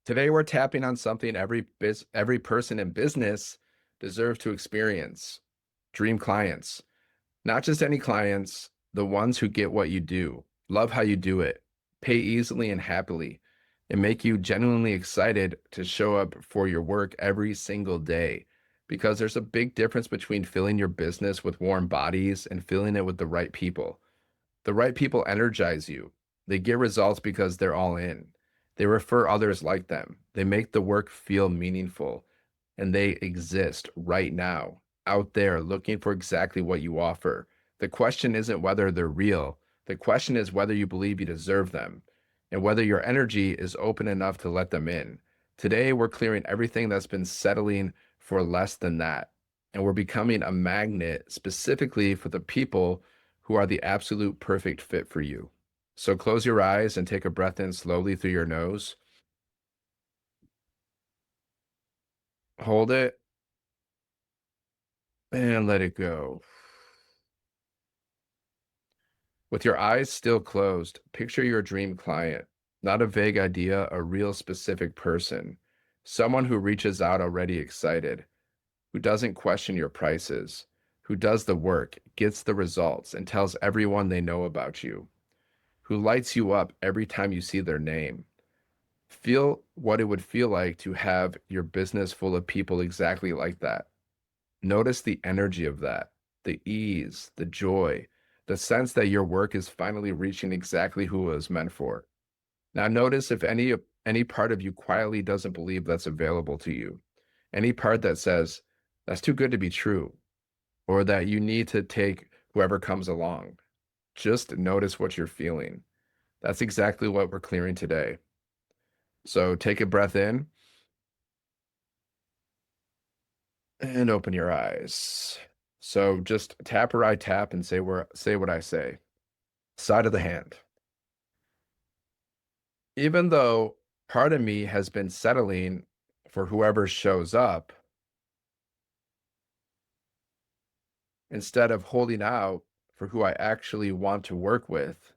Today we're tapping on something every person in business deserves to experience. Dream clients. Not just any clients, the ones who get what you do, love how you do it, pay easily and happily, and make you genuinely excited to show up for your work every single day. Because there's a big difference between filling your business with warm bodies and filling it with the right people. The right people energize you. They get results because they're all in. They refer others like them. They make the work feel meaningful, and they exist right now, out there looking for exactly what you offer. The question isn't whether they're real. The question is whether you believe you deserve them and whether your energy is open enough to let them in. Today, we're clearing everything that's been settling for less than that, and we're becoming a magnet specifically for the people who are the absolute perfect fit for you. So close your eyes and take a breath in slowly through your nose. Hold it and let it go. With your eyes still closed, picture your dream client, not a vague idea, a real specific person, someone who reaches out already excited, who doesn't question your prices, who does the work, gets the results, and tells everyone they know about you, who lights you up every time you see their name. Feel what it would feel like to have your business full of people exactly like that. Notice the energy of that, the ease, the joy, the sense that your work is finally reaching exactly who it was meant for. Now notice if any part of you quietly doesn't believe that's available to you. Any part that says that's too good to be true, or that you need to take whoever comes along. Just notice what you're feeling. That's exactly what we're clearing today. So take a breath in and open your eyes. So just tap or I tap and say what I say. Side of the hand. Even though part of me has been settling for whoever shows up instead of holding out for who I actually want to work with,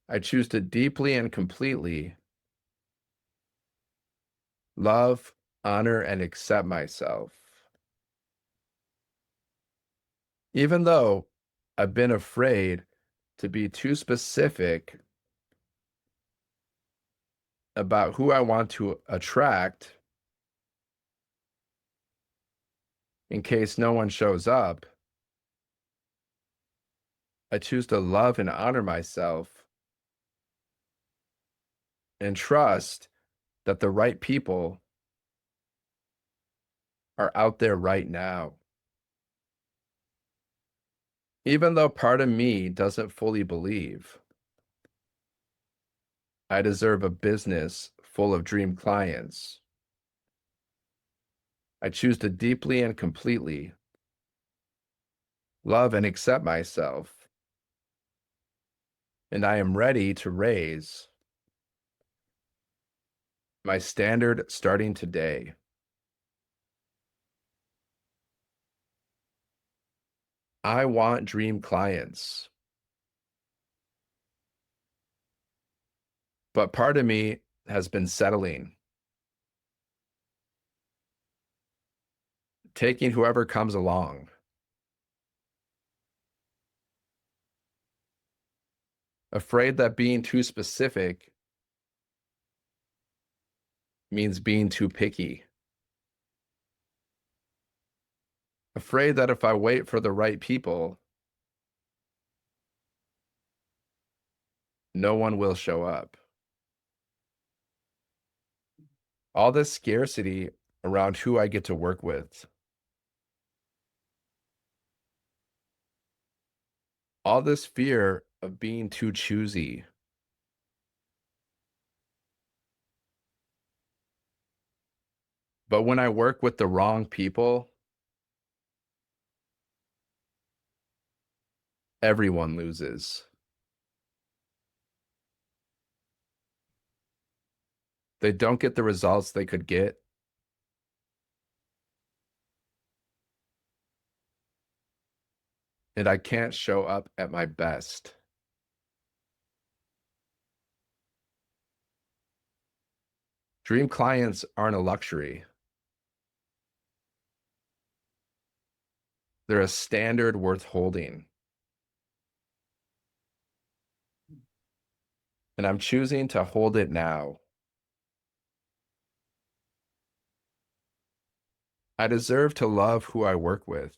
I choose to deeply and completely love, honor, and accept myself. Even though I've been afraid to be too specific about who I want to attract in case no one shows up, I choose to love and honor myself and trust that the right people are out there right now. Even though part of me doesn't fully believe I deserve a business full of dream clients, I choose to deeply and completely love and accept myself, and I am ready to raise my standard starting today. I want dream clients, but part of me has been settling, taking whoever comes along, afraid that being too specific means being too picky, afraid that if I wait for the right people, no one will show up. All this scarcity around who I get to work with, all this fear of being too choosy. But when I work with the wrong people, everyone loses. They don't get the results they could get, and I can't show up at my best. Dream clients aren't a luxury. They're a standard worth holding. And I'm choosing to hold it now. I deserve to love who I work with.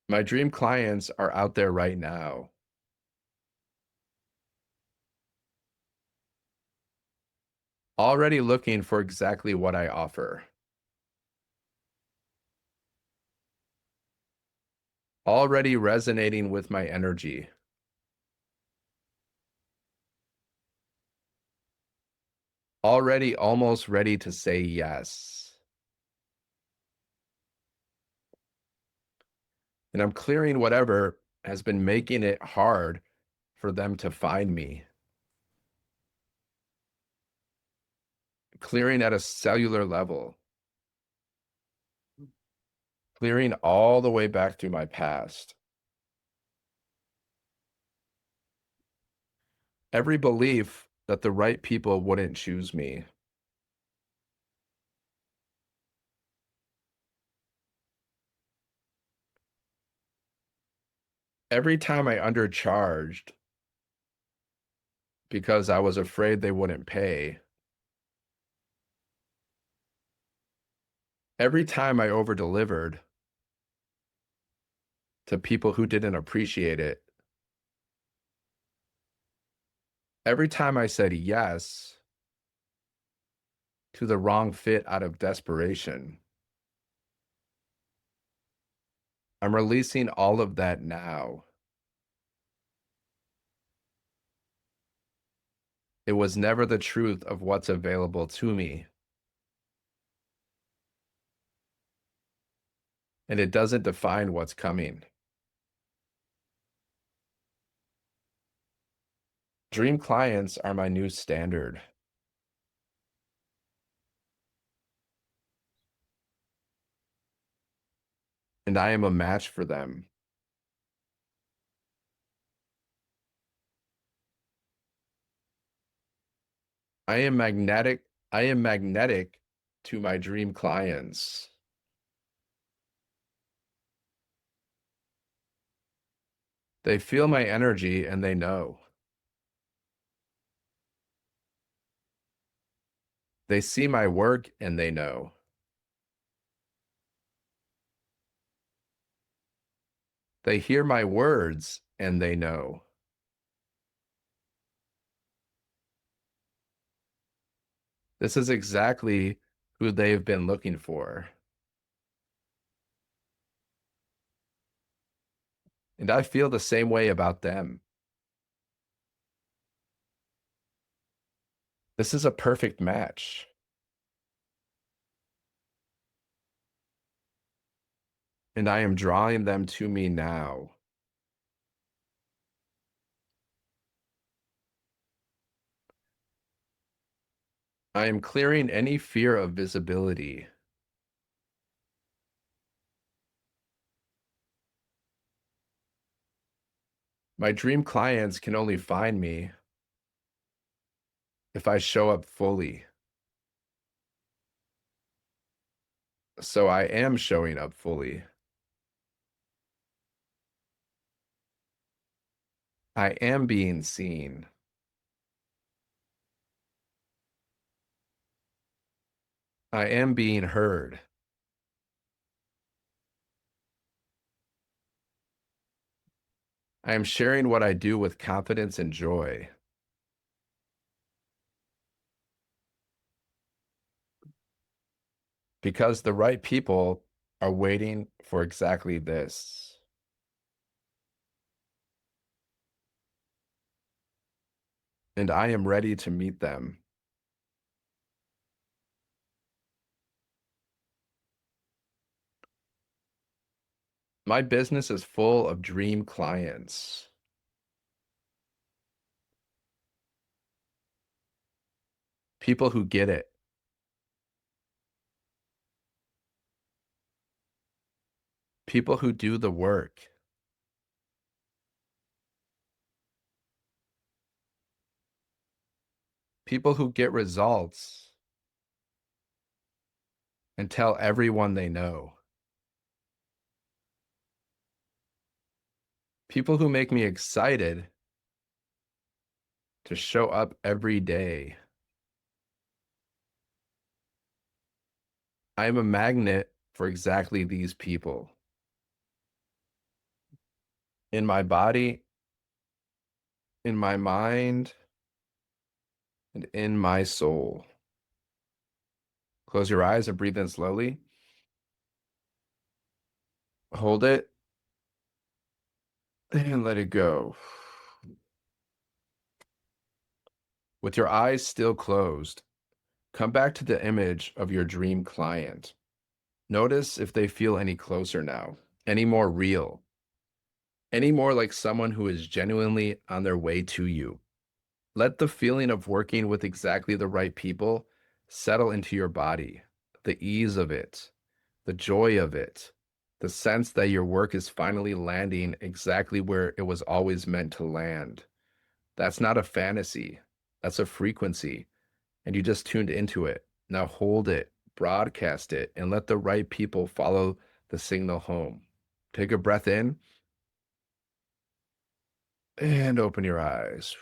My dream clients are out there right now, already looking for exactly what I offer, already resonating with my energy, already almost ready to say yes. And I'm clearing whatever has been making it hard for them to find me, clearing at a cellular level, clearing all the way back to my past. Every belief that the right people wouldn't choose me. Every time I undercharged because I was afraid they wouldn't pay. Every time I overdelivered to people who didn't appreciate it. Every time I said yes to the wrong fit out of desperation. I'm releasing all of that now. It was never the truth of what's available to me. And it doesn't define what's coming. Dream clients are my new standard. And I am a match for them. I am magnetic. I am magnetic to my dream clients. They feel my energy and they know. They see my work and they know. They hear my words and they know. This is exactly who they've been looking for. And I feel the same way about them. This is a perfect match. And I am drawing them to me now. I am clearing any fear of visibility. My dream clients can only find me if I show up fully. So I am showing up fully. I am being seen. I am being heard. I am sharing what I do with confidence and joy. Because the right people are waiting for exactly this. And I am ready to meet them. My business is full of dream clients, people who get it, people who do the work, People who get results and tell everyone they know. People who make me excited to show up every day. I am a magnet for exactly these people. In my body, in my mind, and in my soul. Close your eyes and breathe in slowly. Hold it and let it go. With your eyes still closed, come back to the image of your dream client. Notice if they feel any closer now, any more real, any more like someone who is genuinely on their way to you. Let the feeling of working with exactly the right people settle into your body, the ease of it, the joy of it, the sense that your work is finally landing exactly where it was always meant to land. That's not a fantasy, that's a frequency, and you just tuned into it. Now hold it, broadcast it, and let the right people follow the signal home. Take a breath in and open your eyes.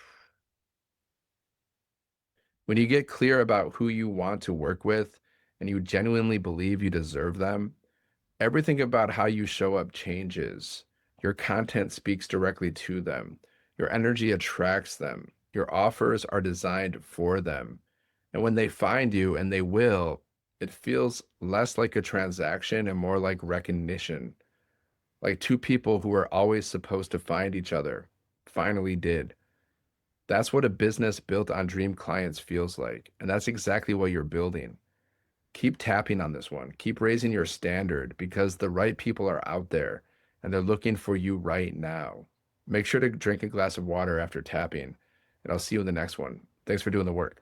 When you get clear about who you want to work with and you genuinely believe you deserve them, everything about how you show up changes. Your content speaks directly to them. Your energy attracts them. Your offers are designed for them. And when they find you, and they will, it feels less like a transaction and more like recognition. Like two people who were always supposed to find each other finally did. That's what a business built on dream clients feels like. And that's exactly what you're building. Keep tapping on this one. Keep raising your standard because the right people are out there and they're looking for you right now. Make sure to drink a glass of water after tapping, and I'll see you in the next one. Thanks for doing the work.